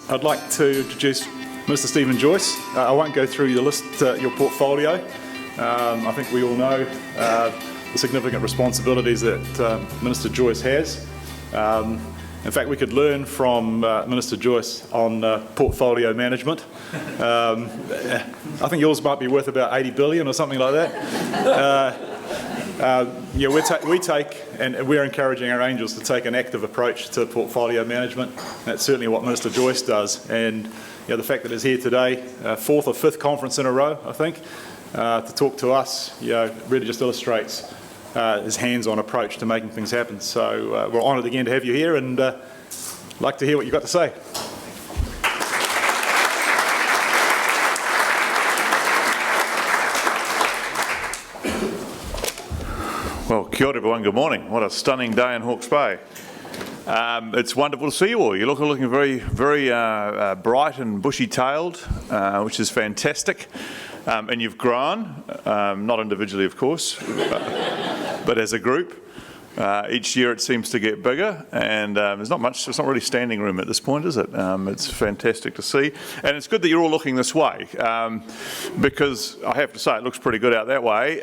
I'd like to introduce Mr. Stephen Joyce. I won't go through your list, your portfolio. I think we all know the significant responsibilities that Minister Joyce has. In fact, we could learn from Minister Joyce on portfolio management. I think yours might be worth about 80 billion or something like that. We take, and we're encouraging our angels to take an active approach to portfolio management. That's certainly what Minister Joyce does. And the fact that he's here today, fourth or fifth conference in a row, I think, to talk to us, really just illustrates his hands-on approach to making things happen. So we're honoured again to have you here, and like to hear what you've got to say. Well, kia ora everyone, good morning. What a stunning day in Hawke's Bay. It's wonderful to see you all. You're looking very, very bright and bushy-tailed, which is fantastic. And you've grown, not individually of course, but as a group. Each year it seems to get bigger, and there's not really standing room at this point, is it? It's fantastic to see, and it's good that you're all looking this way, because I have to say it looks pretty good out that way,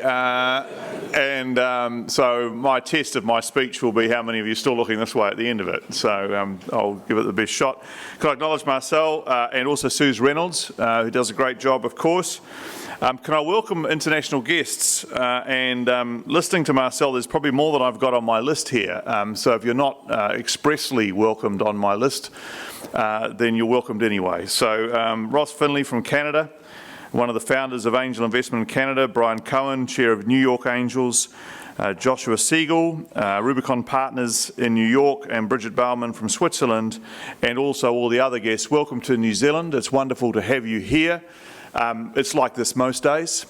so my test of my speech will be how many of you are still looking this way at the end of it, so I'll give it the best shot. Can I acknowledge Marcel and also Suze Reynolds, who does a great job, of course. Can I welcome international guests, and listening to Marcel, there's probably more than I've got on my list here, so if you're not expressly welcomed on my list, then you're welcomed anyway. So Ross Finley from Canada, one of the founders of Angel Investment in Canada, Brian Cohen, Chair of New York Angels, Joshua Siegel, Rubicon Partners in New York, and Bridget Baumann from Switzerland, and also all the other guests. Welcome to New Zealand. It's wonderful to have you here. It's like this most days.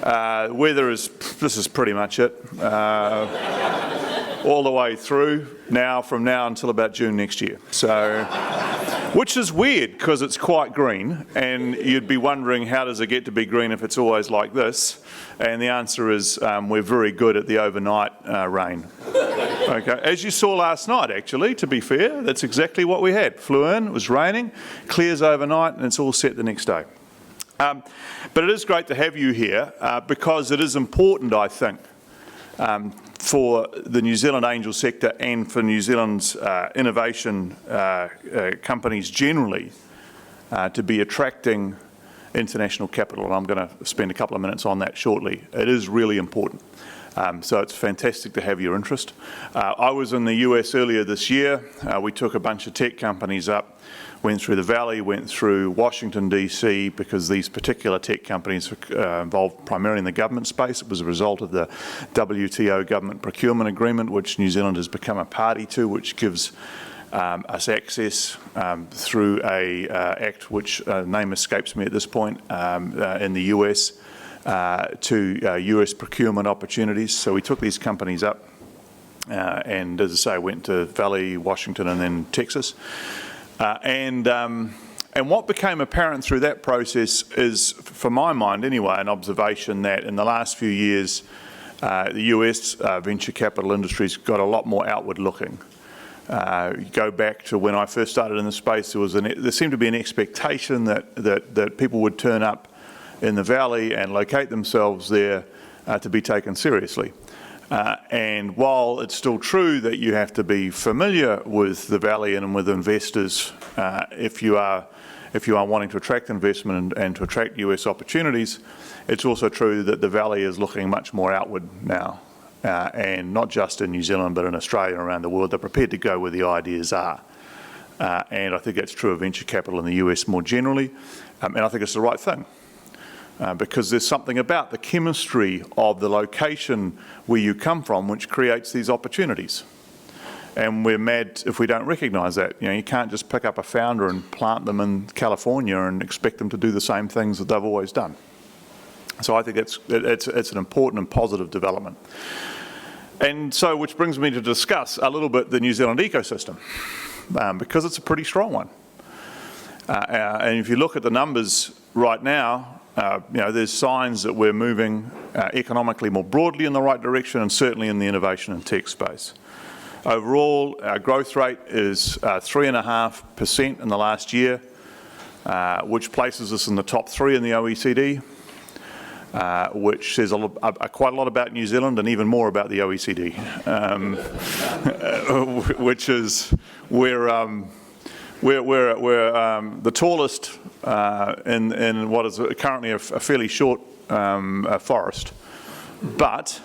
Weather this is pretty much it. All the way through, from now until about June next year. So, which is weird because it's quite green, and you'd be wondering how does it get to be green if it's always like this? And the answer is we're very good at the overnight rain. Okay, as you saw last night, actually, to be fair, that's exactly what we had. Flew in, it was raining, clears overnight, and it's all set the next day. But it is great to have you here because it is important, I think, for the New Zealand angel sector and for New Zealand's innovation companies generally to be attracting international capital. And I'm going to spend a couple of minutes on that shortly. It is really important. So it's fantastic to have your interest. I was in the US earlier this year. We took a bunch of tech companies up, went through the Valley, went through Washington DC, because these particular tech companies are involved primarily in the government space. It was a result of the WTO government procurement agreement, which New Zealand has become a party to, which gives us access through a act which name escapes me at this point in the US to US procurement opportunities. So we took these companies up and, as I say, went to Valley, Washington, and then Texas. And what became apparent through that process is, for my mind anyway, an observation that in the last few years the US venture capital industry's got a lot more outward looking. You go back to when I first started in the space, there seemed to be an expectation that people would turn up in the Valley and locate themselves there to be taken seriously. And while it's still true that you have to be familiar with the Valley and with investors if you are wanting to attract investment and to attract US opportunities, it's also true that the Valley is looking much more outward now. And not just in New Zealand but in Australia and around the world. They're prepared to go where the ideas are. And I think that's true of venture capital in the US more generally. And I think it's the right thing. Because there's something about the chemistry of the location where you come from which creates these opportunities. And we're mad if we don't recognise that. You can't just pick up a founder and plant them in California and expect them to do the same things that they've always done. So I think it's an important and positive development. And so, which brings me to discuss a little bit the New Zealand ecosystem, because it's a pretty strong one. And if you look at the numbers right now, there's signs that we're moving economically more broadly in the right direction, and certainly in the innovation and tech space. Overall, our growth rate is 3.5% in the last year, which places us in the top 3 in the OECD, which says quite a lot about New Zealand and even more about the OECD, which is we're the tallest in what is currently a fairly short forest, but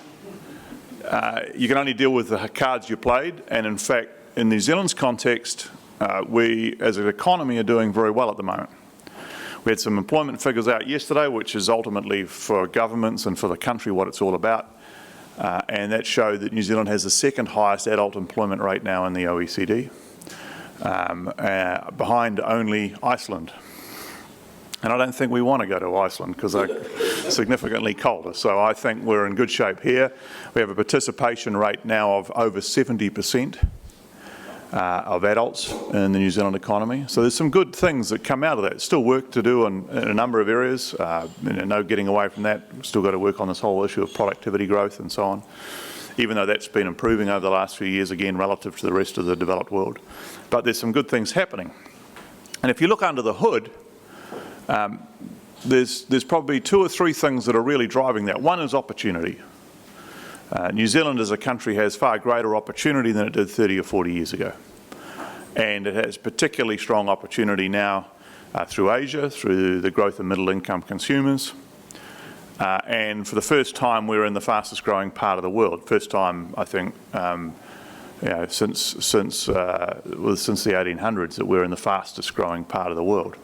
you can only deal with the cards you played, and in fact, in New Zealand's context, we as an economy are doing very well at the moment. We had some employment figures out yesterday, which is ultimately for governments and for the country what it's all about, and that showed that New Zealand has the second highest adult employment rate now in the OECD, behind only Iceland. And I don't think we want to go to Iceland because they're significantly colder. So I think we're in good shape here. We have a participation rate now of over 70% of adults in the New Zealand economy. So there's some good things that come out of that. Still work to do in a number of areas. No getting away from that. We've still got to work on this whole issue of productivity growth and so on, even though that's been improving over the last few years, again, relative to the rest of the developed world. But there's some good things happening. And if you look under the hood, there's probably 2 or 3 things that are really driving that. One is opportunity. New Zealand as a country has far greater opportunity than it did 30 or 40 years ago. And it has particularly strong opportunity now through Asia, through the growth of middle-income consumers. And for the first time, we're in the fastest growing part of the world. First time, I think, since the 1800s that we're in the fastest growing part of the world.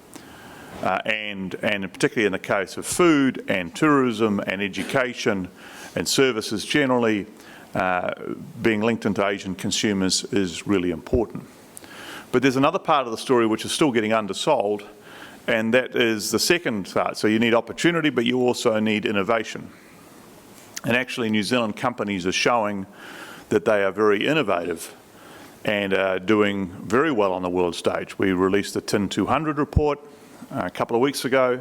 And particularly in the case of food and tourism and education and services generally, being linked into Asian consumers is really important. But there's another part of the story which is still getting undersold, and that is the second part. So you need opportunity, but you also need innovation. And actually New Zealand companies are showing that they are very innovative and are doing very well on the world stage. We released the TIN 200 report a couple of weeks ago.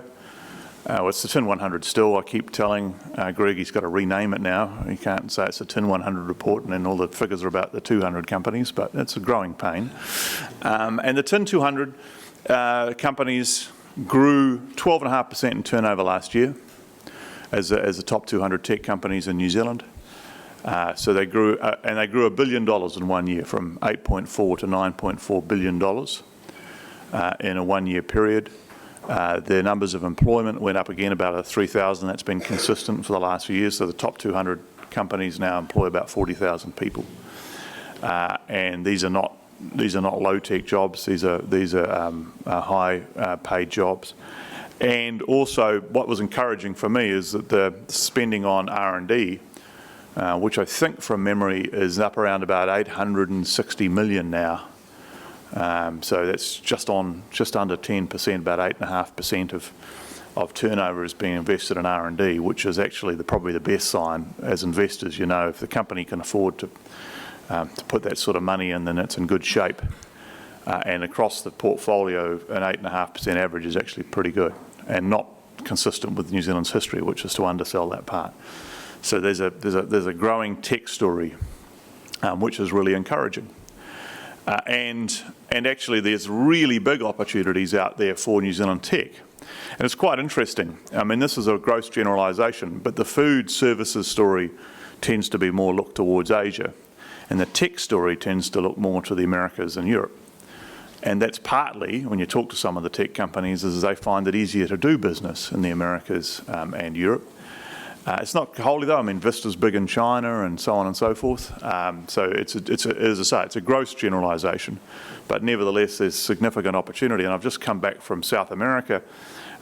It's the TIN 100 still. I keep telling Greg he's got to rename it now. He can't say it's a TIN 100 report and then all the figures are about the 200 companies, but it's a growing pain. And the TIN 200 companies grew 12.5% in turnover last year as the top 200 tech companies in New Zealand. So they grew, and they grew $1 billion in 1 year, from $8.4 to $9.4 billion in a 1 year period. Their numbers of employment went up again about 3,000. That's been consistent for the last few years. So the top 200 companies now employ about 40,000 people, and these are not low tech jobs. These are high paid jobs. And also, what was encouraging for me is that the spending on R&D, which I think from memory is up around about 860 million now. So that's just under 10%, about 8.5% of turnover is being invested in R&D, which is actually probably the best sign as investors. You know, if the company can afford to put that sort of money in, then it's in good shape. And across the portfolio, an 8.5% average is actually pretty good, and not consistent with New Zealand's history, which is to undersell that part. So there's a growing tech story, which is really encouraging. And actually there's really big opportunities out there for New Zealand tech. And it's quite interesting. I mean, this is a gross generalisation, but the food services story tends to be more looked towards Asia, and the tech story tends to look more to the Americas and Europe. And that's partly, when you talk to some of the tech companies, is they find it easier to do business in the Americas and Europe. It's not wholly though. I mean, Vista's big in China and so on and so forth. So it's as I say, it's a gross generalisation, but nevertheless, there's significant opportunity. And I've just come back from South America,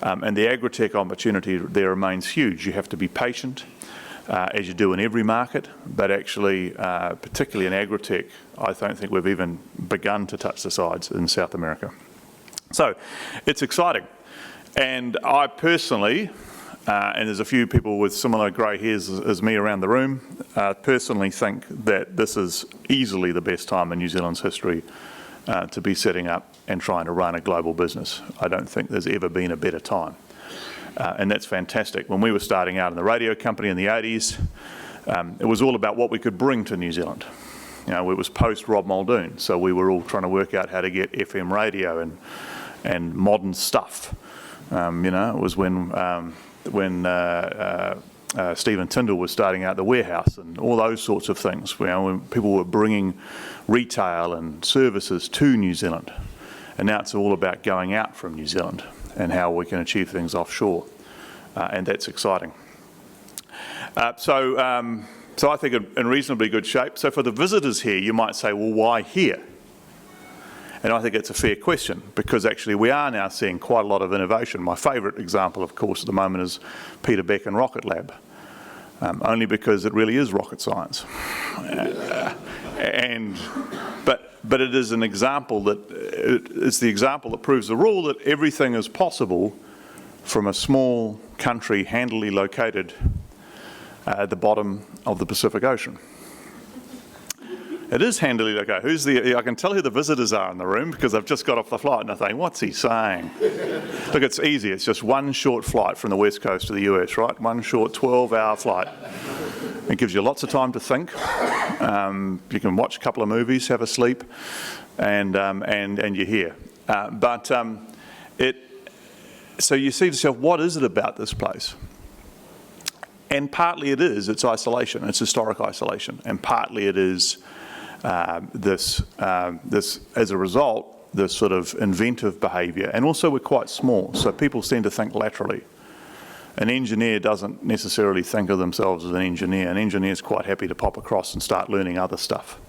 and the agri-tech opportunity there remains huge. You have to be patient, as you do in every market, but actually, particularly in agri-tech, I don't think we've even begun to touch the sides in South America. So it's exciting. And I personally, and there's a few people with similar grey hairs as me around the room, personally think that this is easily the best time in New Zealand's history to be setting up and trying to run a global business. I don't think there's ever been a better time. And that's fantastic. When we were starting out in the radio company in the 80s, it was all about what we could bring to New Zealand. You know, it was post Rob Muldoon, so we were all trying to work out how to get FM radio and modern stuff. You know, it was when Stephen Tyndall was starting out the warehouse and all those sorts of things. You know, when people were bringing retail and services to New Zealand, and now it's all about going out from New Zealand and how we can achieve things offshore, and that's exciting. So I think in reasonably good shape. So for the visitors here, you might say, well, why here? And I think it's a fair question, because actually we are now seeing quite a lot of innovation. My favourite example, of course, at the moment is Peter Beck and Rocket Lab, only because it really is rocket science. But it is an example it's the example that proves the rule that everything is possible from a small country handily located at the bottom of the Pacific Ocean. It is handily located. I can tell who the visitors are in the room because I've just got off the flight and I think, what's he saying? Look, it's easy. It's just one short flight from the west coast to the US, right? One short 12-hour flight. It gives you lots of time to think. You can watch a couple of movies, have a sleep, and you're here. So you see to yourself, what is it about this place? And partly it's isolation, it's historic isolation, and partly it is this, as a result, this sort of inventive behaviour. And also we're quite small, so people tend to think laterally. An engineer doesn't necessarily think of themselves as an engineer. An engineer is quite happy to pop across and start learning other stuff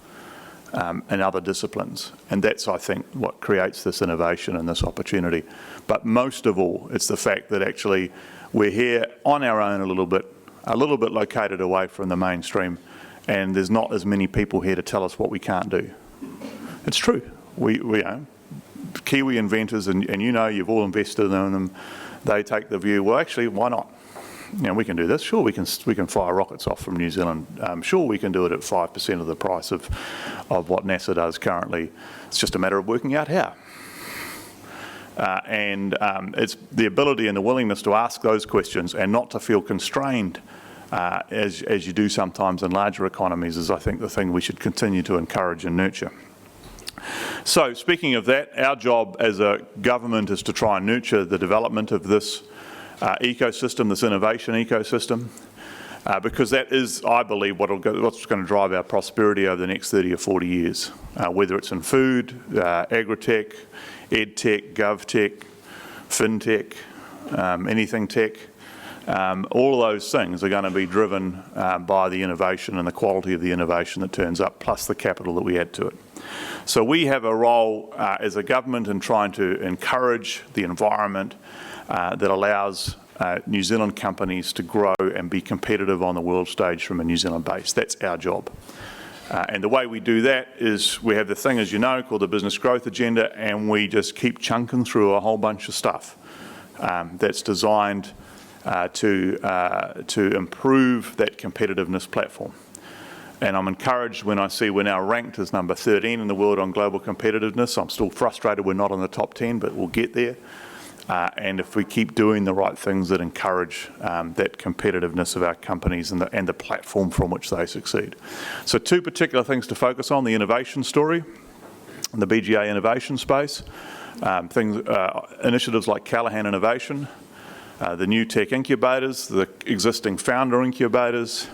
and other disciplines. And that's, I think, what creates this innovation and this opportunity. But most of all, it's the fact that actually we're here on our own a little bit located away from the mainstream, and there's not as many people here to tell us what we can't do. It's true. We Kiwi inventors, and you know, you've all invested in them, they take the view, well, actually, why not? You know, we can do this. Sure, we can fire rockets off from New Zealand. Sure, we can do it at 5% of the price of what NASA does currently. It's just a matter of working out how. It's the ability and the willingness to ask those questions and not to feel constrained as you do sometimes in larger economies is, I think, the thing we should continue to encourage and nurture. So, speaking of that, our job as a government is to try and nurture the development of this ecosystem, this innovation ecosystem, because that is, I believe, what's going to drive our prosperity over the next 30 or 40 years, whether it's in food, agri-tech, ed-tech, gov-tech, fin-tech, anything tech. All of those things are going to be driven by the innovation and the quality of the innovation that turns up, plus the capital that we add to it. So we have a role as a government in trying to encourage the environment that allows New Zealand companies to grow and be competitive on the world stage from a New Zealand base. That's our job. And the way we do that is we have the thing, as you know, called the Business Growth Agenda, and we just keep chunking through a whole bunch of stuff that's designed to improve that competitiveness platform. And I'm encouraged when I see we're now ranked as number 13 in the world on global competitiveness. I'm still frustrated we're not on the top 10, but we'll get there. And if we keep doing the right things that encourage that competitiveness of our companies and the platform from which they succeed. So 2 particular things to focus on: the innovation story, the BGA innovation space, initiatives like Callaghan Innovation, the new tech incubators, the existing founder incubators,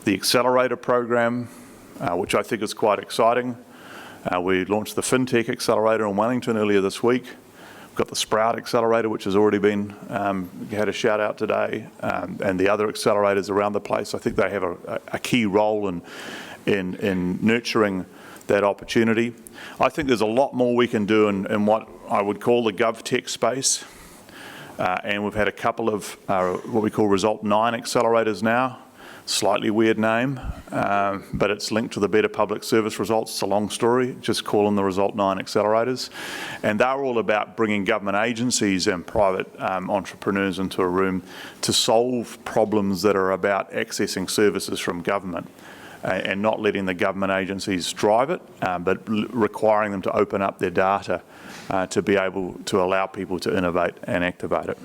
the accelerator program, which I think is quite exciting. We launched the FinTech Accelerator in Wellington earlier this week. We've got the Sprout Accelerator, which has already been had a shout out today, and the other accelerators around the place. I think they have a key role in nurturing that opportunity. I think there's a lot more we can do in what I would call the GovTech space. And we've had a couple of what we call Result 9 accelerators now. Slightly weird name, but it's linked to the Better Public Service results. It's a long story. Just call them the Result 9 accelerators. And they're all about bringing government agencies and private entrepreneurs into a room to solve problems that are about accessing services from government and not letting the government agencies drive it, but requiring them to open up their data to be able to allow people to innovate and activate it.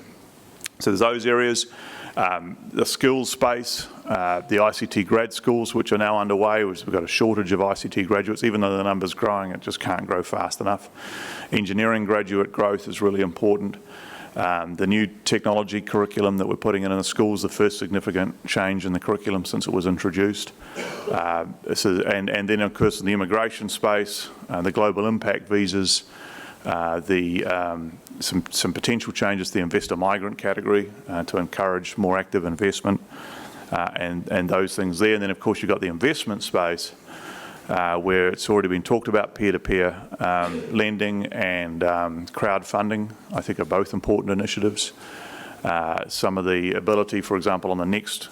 So there's those areas. The skills space, the ICT grad schools, which are now underway, we've got a shortage of ICT graduates. Even though the number's growing, it just can't grow fast enough. Engineering graduate growth is really important. The new technology curriculum that we're putting in the schools, the first significant change in the curriculum since it was introduced. And then, of course, in the immigration space, the global impact visas, some potential changes to the investor-migrant category to encourage more active investment, and those things there. And then, of course, you've got the investment space, where it's already been talked about, peer-to-peer lending and crowdfunding, I think, are both important initiatives. Some of the ability, for example, on the next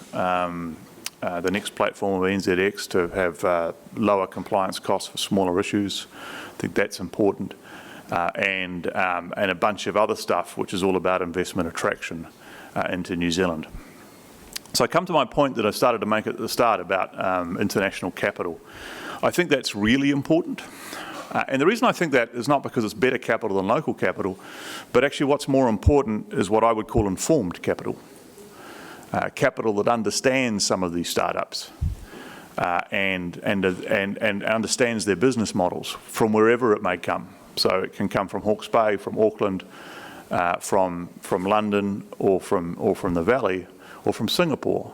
platform of NZX to have lower compliance costs for smaller issues. I think that's important. And a bunch of other stuff, which is all about investment attraction into New Zealand. So I come to my point that I started to make at the start about international capital. I think that's really important. And the reason I think that is not because it's better capital than local capital, but actually what's more important is what I would call informed capital. Capital that understands some of these startups and understands their business models from wherever it may come. So it can come from Hawke's Bay, from Auckland, from London, or from the Valley, or from Singapore.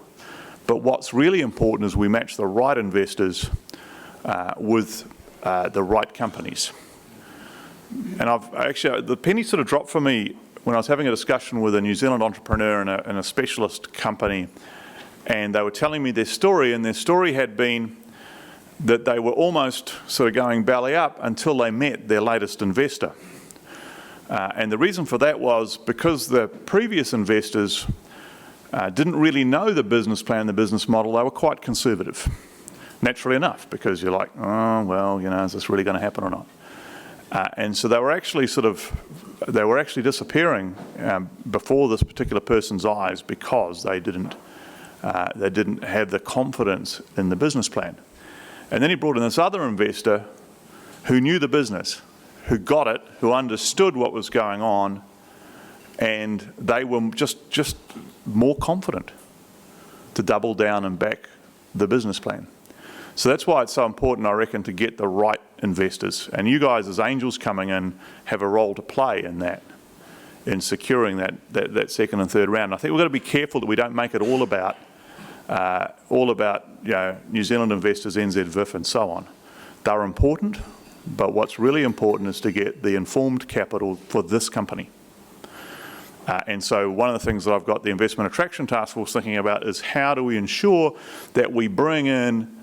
But what's really important is we match the right investors with the right companies. And the penny sort of dropped for me when I was having a discussion with a New Zealand entrepreneur in a specialist company, and they were telling me their story, and their story had been that they were almost sort of going belly up until they met their latest investor. And the reason for that was because the previous investors didn't really know the business plan, the business model. They were quite conservative, naturally enough, because you're like, oh, well, you know, is this really going to happen or not? And so they were actually disappearing before this particular person's eyes because they didn't have the confidence in the business plan. And then he brought in this other investor who knew the business, who got it, who understood what was going on, and they were just more confident to double down and back the business plan. So that's why it's so important, I reckon, to get the right investors. And you guys as angels coming in have a role to play in that, in securing that second and third round. I think we've got to be careful that we don't make it all about you know, New Zealand investors, NZVIF and so on. They're important, but what's really important is to get the informed capital for this company. And so one of the things that I've got the Investment Attraction Task Force thinking about is how do we ensure that we bring in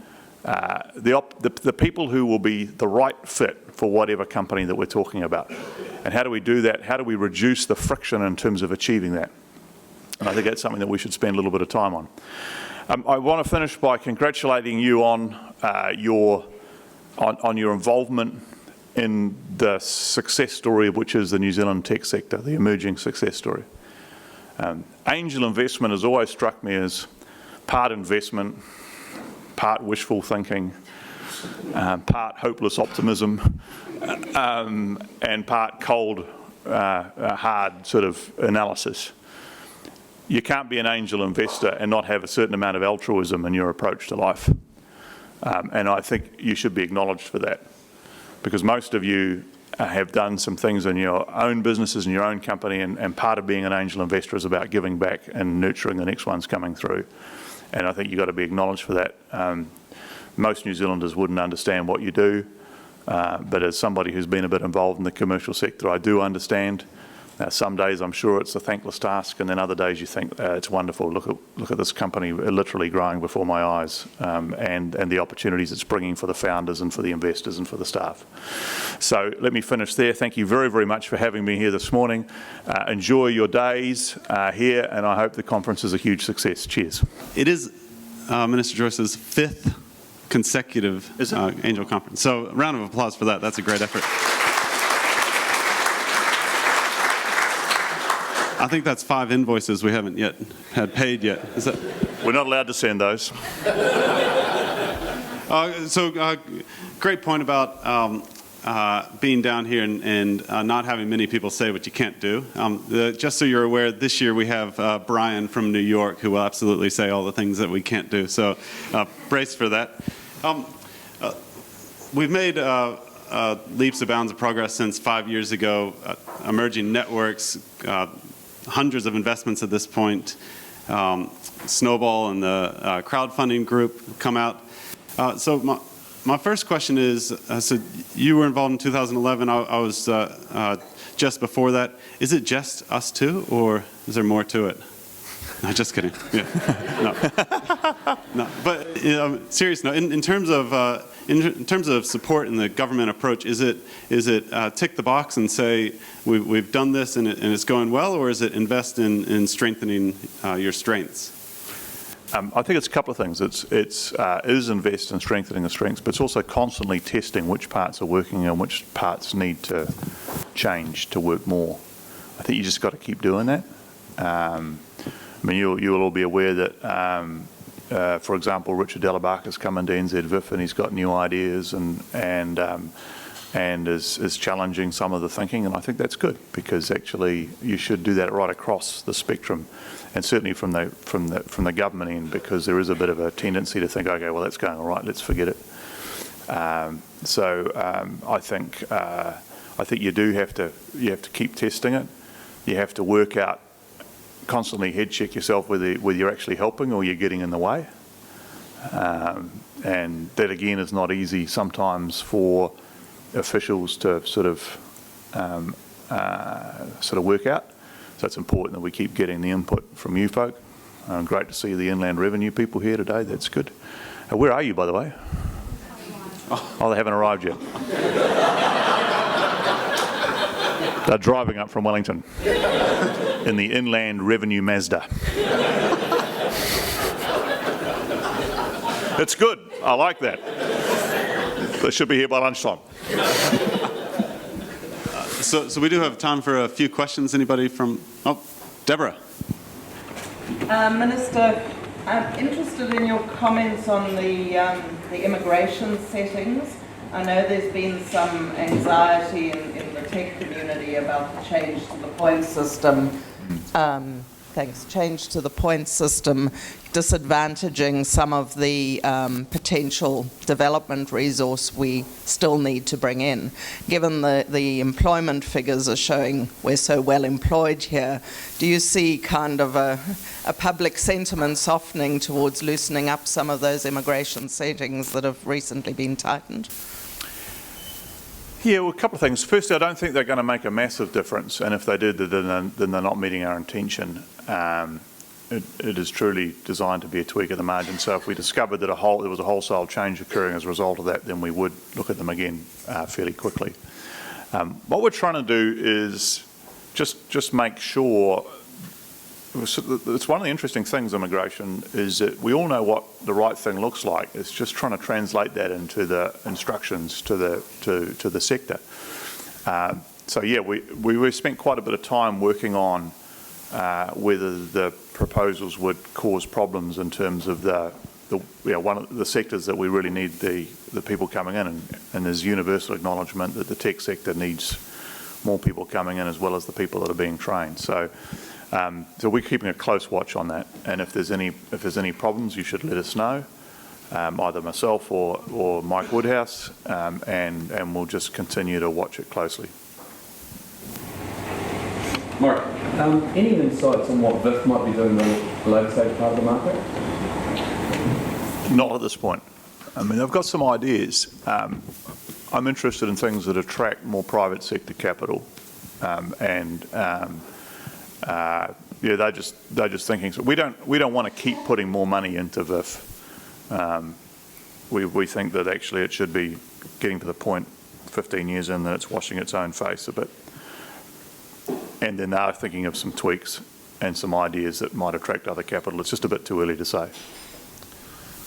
the people who will be the right fit for whatever company that we're talking about. And how do we do that? How do we reduce the friction in terms of achieving that? And I think that's something that we should spend a little bit of time on. I want to finish by congratulating you on your involvement in the success story, which is the New Zealand tech sector, the emerging success story. Angel investment has always struck me as part investment, part wishful thinking, part hopeless optimism, and part cold, hard sort of analysis. You can't be an angel investor and not have a certain amount of altruism in your approach to life. And I think you should be acknowledged for that, because most of you have done some things in your own businesses and your own company, and part of being an angel investor is about giving back and nurturing the next ones coming through. And I think you've got to be acknowledged for that. Most New Zealanders wouldn't understand what you do, but as somebody who's been a bit involved in the commercial sector, I do understand. Some days I'm sure it's a thankless task, and then other days you think it's wonderful. Look at this company literally growing before my eyes, and the opportunities it's bringing for the founders and for the investors and for the staff. So let me finish there. Thank you very, very much for having me here this morning. Enjoy your days here, and I hope the conference is a huge success. Cheers. It is Minister Joyce's 5th consecutive Angel Conference. So a round of applause for that. That's a great effort. I think that's 5 invoices we haven't yet had paid yet. Is that? We're not allowed to send those. Great point about being down here and not having many people say what you can't do. Just so you're aware, this year we have Brian from New York who will absolutely say all the things that we can't do. So brace for that. We've made leaps and bounds of progress since 5 years ago. Emerging networks, hundreds of investments at this point. Snowball and the crowdfunding group come out. So my first question is, so you were involved in 2011. I was just before that. Is it just us two, or is there more to it? No, just kidding. Yeah. No. But serious note, in terms of support in the government approach, is it tick the box and say we've done this and it's going well, or is it invest in strengthening your strengths? I think it's a couple of things. It is invest in strengthening the strengths, but it's also constantly testing which parts are working and which parts need to change to work more. I think you just got to keep doing that. I mean, you'll all be aware that, for example, Richard Delabark has come into NZVIF and he's got new ideas and is challenging some of the thinking, and I think that's good, because actually you should do that right across the spectrum, and certainly from the government end, because there is a bit of a tendency to think, okay, well, that's going all right, let's forget it. I think you do have to keep testing it. You have to work out, constantly head check yourself whether you're actually helping or you're getting in the way, and that again is not easy sometimes for officials to sort of work out. So it's important that we keep getting the input from you folk. Great to see the inland revenue people here today. That's good. Where are you, by the way? Oh, they haven't arrived yet. They're driving up from Wellington in the inland revenue Mazda. It's good. I like that. They should be here by lunchtime. So we do have time for a few questions. Anybody from... Oh, Deborah. Minister, I'm interested in your comments on the immigration settings. I know there's been some anxiety in the tech community about the change to the point system. Change to the point system, disadvantaging some of the potential development resource we still need to bring in. Given the employment figures are showing we're so well employed here, do you see kind of a public sentiment softening towards loosening up some of those immigration settings that have recently been tightened? Yeah, well, a couple of things. Firstly, I don't think they're going to make a massive difference, and if they did, then they're not meeting our intention. It is truly designed to be a tweak at the margin. So if we discovered that there was a wholesale change occurring as a result of that, then we would look at them again fairly quickly. What we're trying to do is just make sure. It's one of the interesting things, immigration, is that we all know what the right thing looks like. It's just trying to translate that into the instructions to the sector. So yeah, we spent quite a bit of time working on whether the proposals would cause problems in terms of one of the sectors that we really need the people coming in, and there's universal acknowledgement that the tech sector needs more people coming in as well as the people that are being trained. So we're keeping a close watch on that, and if there's any problems, you should let us know, either myself or Mike Woodhouse, and we'll just continue to watch it closely. Mark, any insights on what VIF might be doing in the later stage part of the market? Not at this point. I mean, I've got some ideas. I'm interested in things that attract more private sector capital, they're just thinking. So we don't want to keep putting more money into VIF. We think that actually it should be getting to the point 15 years in that it's washing its own face a bit. And then they're thinking of some tweaks and some ideas that might attract other capital. It's just a bit too early to say.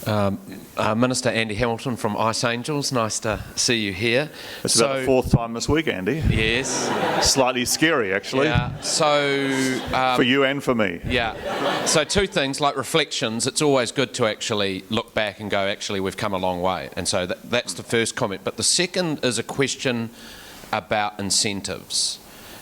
Minister Andy Hamilton from Ice Angels, nice to see you here. It's about the fourth time this week, Andy. Yes. Slightly scary, actually. Yeah, so... for you and for me. Yeah. So two things, like reflections, it's always good to actually look back and go, actually, we've come a long way. And so that's the first comment. But the second is a question about incentives.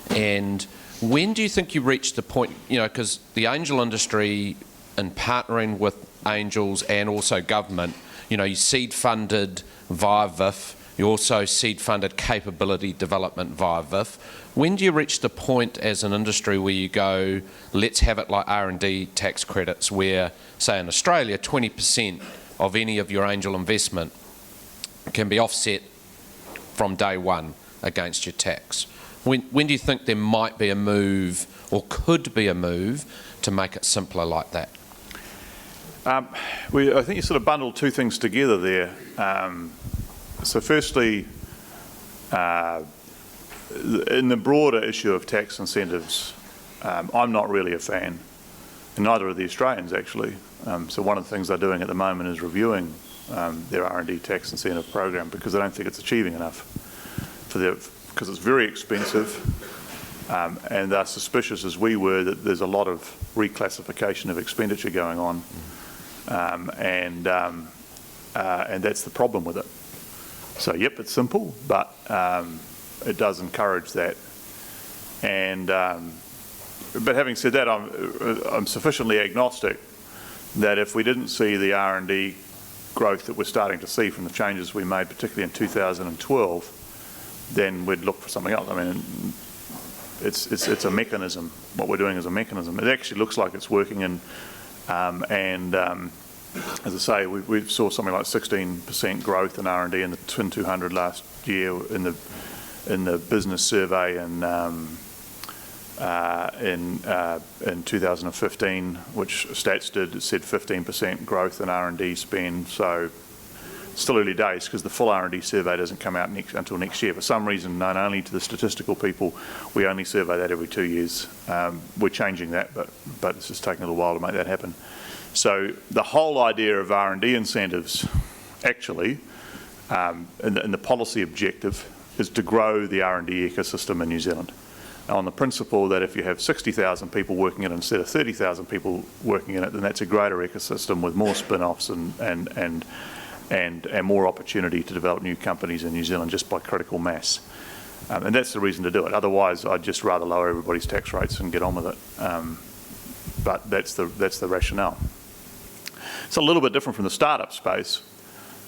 And when do you think you reach the point, because the angel industry, in partnering with angels and also government, you seed funded via VIF, you also seed funded capability development via VIF. When do you reach the point as an industry where you go, let's have it like R&D tax credits where, say in Australia, 20% of any of your angel investment can be offset from day one against your tax? When do you think there might be a move, or could be a move, to make it simpler like that? I think you sort of bundled two things together there. So firstly, in the broader issue of tax incentives, I'm not really a fan, and neither are the Australians actually. So one of the things they're doing at the moment is reviewing their R&D tax incentive program, because I don't think it's achieving enough because it's very expensive, and they're suspicious, as we were, that there's a lot of reclassification of expenditure going on. And that's the problem with it. So yep, it's simple, but it does encourage that. And but having said that, I'm sufficiently agnostic that if we didn't see the R&D growth that we're starting to see from the changes we made, particularly in 2012, then we'd look for something else. I mean, it's a mechanism. What we're doing is a mechanism. It actually looks like it's working, as I say, we saw something like 16% growth in R&D in the Twin 200 last year in the business survey in 2015, which Stats did. It said 15% growth in R&D spend. So still early days, because the full R&D survey doesn't come out until next year. For some reason, known only to the statistical people, we only survey that every 2 years. We're changing that, but it's just taking a little while to make that happen. So the whole idea of R&D incentives, actually, and the policy objective, is to grow the R&D ecosystem in New Zealand, on the principle that if you have 60,000 people working in it instead of 30,000 people working in it, then that's a greater ecosystem with more spin-offs and more opportunity to develop new companies in New Zealand just by critical mass. And that's the reason to do it. Otherwise, I'd just rather lower everybody's tax rates and get on with it. But that's the rationale. It's a little bit different from the startup space.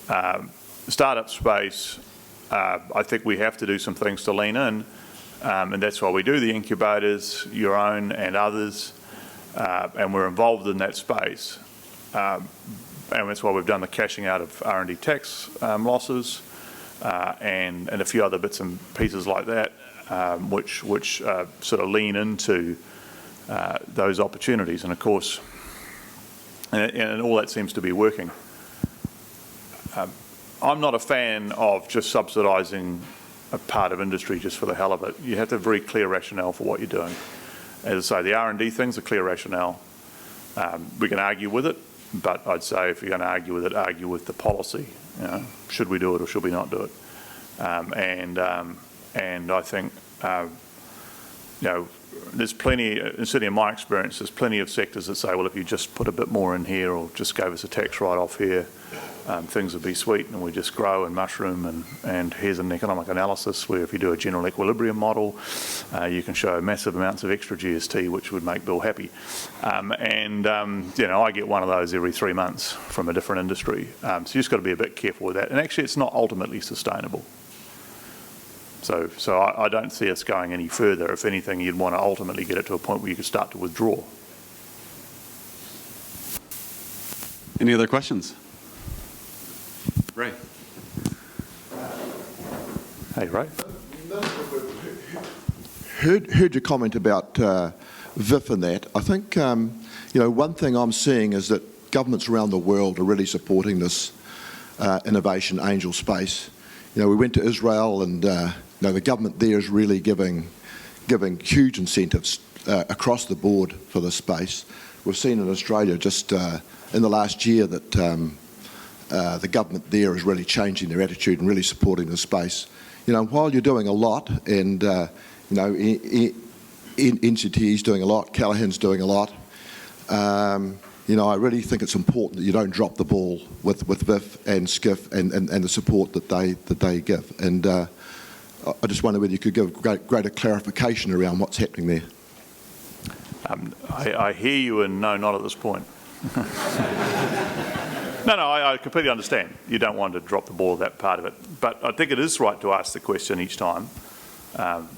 I think we have to do some things to lean in, and that's why we do the incubators, your own and others, and we're involved in that space. And that's why we've done the cashing out of R&D tax losses and a few other bits and pieces like that, which sort of lean into those opportunities. And of course, and all that seems to be working. I'm not a fan of just subsidising a part of industry just for the hell of it. You have to have a very clear rationale for what you're doing. As I say, the R&D thing's a clear rationale. We can argue with it, but I'd say if you're going to argue with it, argue with the policy. Should we do it or should we not do it? And I think there's plenty, and certainly in my experience, there's plenty of sectors that say, well, if you just put a bit more in here or just gave us a tax write-off here, things would be sweet and we just grow and mushroom. And here's an economic analysis where if you do a general equilibrium model, you can show massive amounts of extra GST, which would make Bill happy. I get one of those every 3 months from a different industry. So you just got to be a bit careful with that. And actually, it's not ultimately sustainable. So I don't see us going any further. If anything, you'd want to ultimately get it to a point where you could start to withdraw. Any other questions? Ray. Hey, Ray. Heard your comment about VIF and that. I think, one thing I'm seeing is that governments around the world are really supporting this innovation angel space. We went to Israel and the government there is really giving huge incentives across the board for this space. We've seen in Australia just in the last year that the government there is really changing their attitude and really supporting the space. You know, while you're doing a lot, and you know, NCT's doing a lot, Callaghan's doing a lot. You know, I really think it's important that you don't drop the ball with VIF and SCIF and the support that they give. And I just wonder whether you could give greater clarification around what's happening there. I hear you, and no, not at this point. No, I completely understand. You don't want to drop the ball, that part of it. But I think it is right to ask the question each time,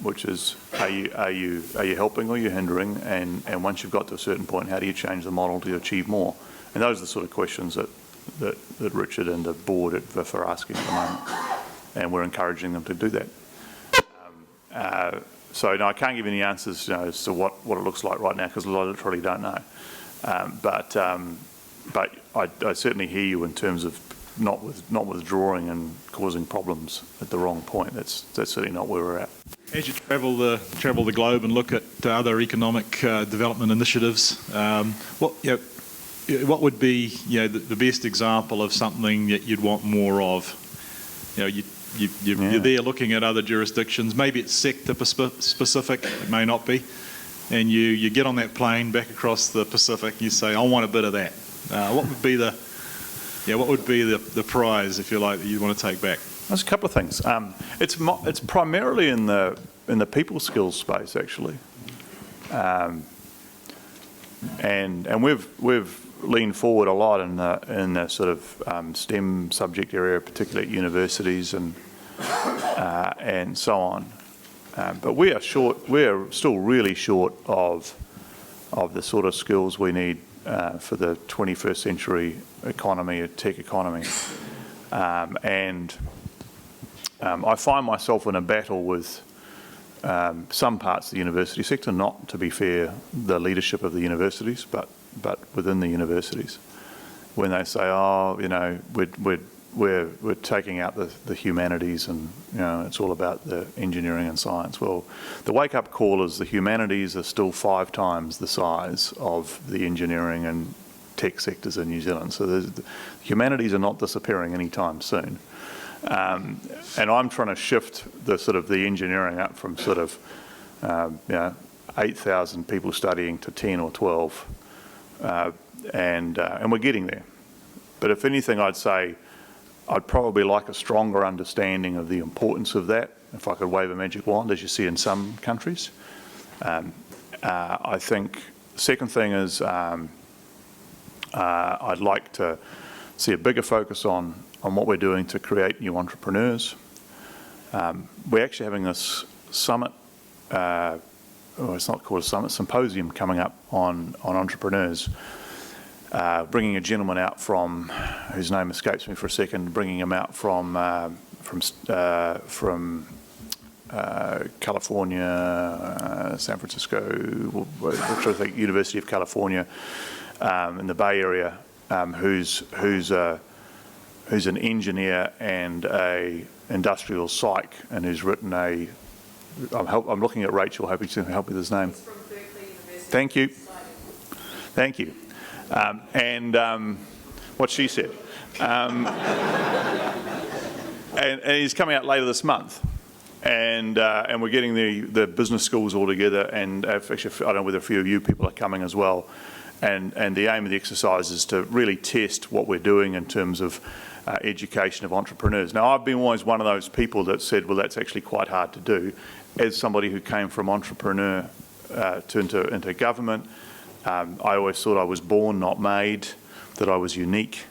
which is, are you helping or are you hindering? And once you've got to a certain point, how do you change the model to achieve more? And those are the sort of questions that Richard and the board at VIF are asking at the moment, and we're encouraging them to do that. So no, I can't give you any answers, you know, as to what it looks like right now, because I literally don't know. But I certainly hear you in terms of not withdrawing and causing problems at the wrong point. That's certainly not where we're at. As you travel the globe and look at other economic development initiatives, what would be the best example of something that you'd want more of? You know, you're there looking at other jurisdictions. Maybe it's sector specific. It may not be. And you get on that plane back across the Pacific. And you say, I want a bit of that. What would be the prize, if you like, that you want to take back? There's a couple of things. It's primarily in the people skills space, actually, and we've leaned forward a lot in the sort of STEM subject area, particularly at universities and so on. But we are still really short of the sort of skills we need for the 21st century economy, tech economy. And I find myself in a battle with some parts of the university sector, not, to be fair, the leadership of the universities, but within the universities, when they say, oh, you know, we're taking out the humanities, and you know, it's all about the engineering and science. Well, the wake-up call is the humanities are still 5 times the size of the engineering and tech sectors in New Zealand. So the humanities are not disappearing anytime soon. And I'm trying to shift the engineering up from 8,000 people studying to 10 or 12, and we're getting there. But if anything, I'd say I'd probably like a stronger understanding of the importance of that, if I could wave a magic wand, as you see in some countries. I think the second thing is I'd like to see a bigger focus on what we're doing to create new entrepreneurs. We're actually having this summit, it's not called a summit, symposium coming up on entrepreneurs, bringing a gentleman out from, whose name escapes me for a second, bringing him out from California, San Francisco, which I think University of California in the Bay Area, who's an engineer and a industrial psych, and who's written I'm looking at Rachel, hoping to help with his name. He's from Berkeley University. Thank you. And what she said. And he's coming out later this month. And we're getting the business schools all together, and actually, I don't know whether a few of you people are coming as well. And the aim of the exercise is to really test what we're doing in terms of education of entrepreneurs. Now, I've been always one of those people that said, well, that's actually quite hard to do. As somebody who came from entrepreneur into government, I always thought I was born, not made, that I was unique.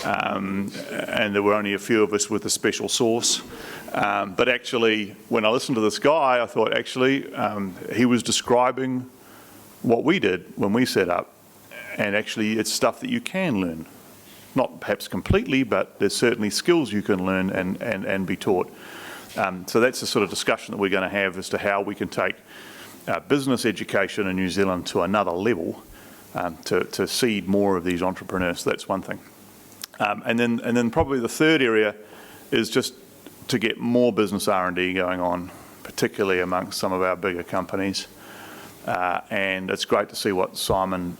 And there were only a few of us with a special sauce. But actually, when I listened to this guy, I thought, actually, he was describing what we did when we set up. And actually, it's stuff that you can learn. Not perhaps completely, but there's certainly skills you can learn and be taught. So that's the sort of discussion that we're going to have as to how we can take business education in New Zealand to another level to seed more of these entrepreneurs. So that's one thing. And then probably the third area is just to get more business R&D going on, particularly amongst some of our bigger companies. And it's great to see what Simon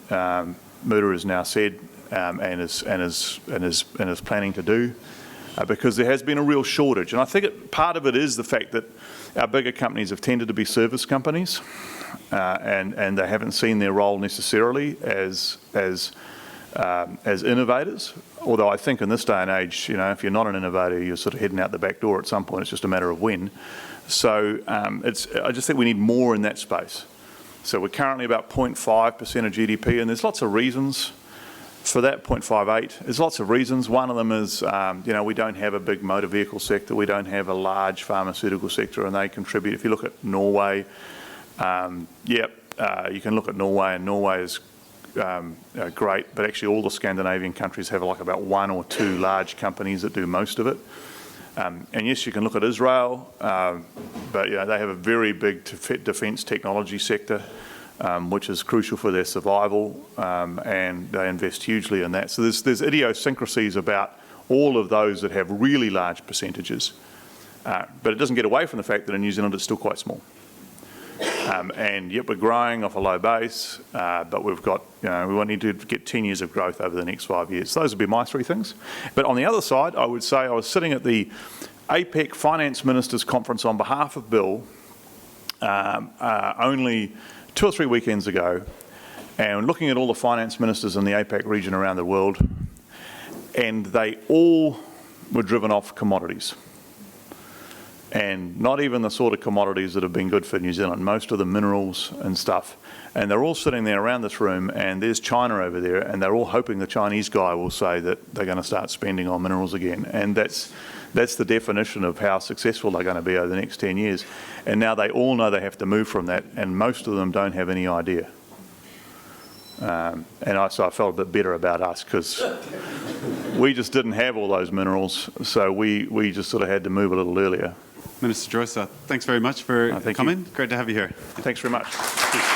Mutter has now said and is planning to do, because there has been a real shortage. And I think part of it is the fact that our bigger companies have tended to be service companies, and they haven't seen their role necessarily as innovators. Although I think in this day and age, if you're not an innovator, you're sort of heading out the back door at some point. It's just a matter of when. So I just think we need more in that space. So we're currently about 0.5% of GDP, and there's lots of reasons for that. 0.58. There's lots of reasons. One of them is, we don't have a big motor vehicle sector. We don't have a large pharmaceutical sector, and they contribute. If you look at Norway, you can look at Norway, and Norway is great, but actually all the Scandinavian countries have like about 1 or 2 large companies that do most of it. And yes, you can look at Israel, but they have a very big defence technology sector, which is crucial for their survival, and they invest hugely in that. So there's idiosyncrasies about all of those that have really large percentages, but it doesn't get away from the fact that in New Zealand it's still quite small. And yet we're growing off a low base, but we've got, we need to get 10 years of growth over the next 5 years. So those would be my 3 things. But on the other side, I would say I was sitting at the APEC Finance Ministers Conference on behalf of Bill only 2 or 3 weekends ago, and looking at all the finance ministers in the APEC region around the world, and they all were driven off commodities. And not even the sort of commodities that have been good for New Zealand, most of the minerals and stuff. And they're all sitting there around this room, and there's China over there, and they're all hoping the Chinese guy will say that they're going to start spending on minerals again. And that's the definition of how successful they're going to be over the next 10 years. And now they all know they have to move from that, and most of them don't have any idea. So I felt a bit better about us, because we just didn't have all those minerals, so we just sort of had to move a little earlier. Minister Joyce, thanks very much for coming. Great to have you here. Thanks very much.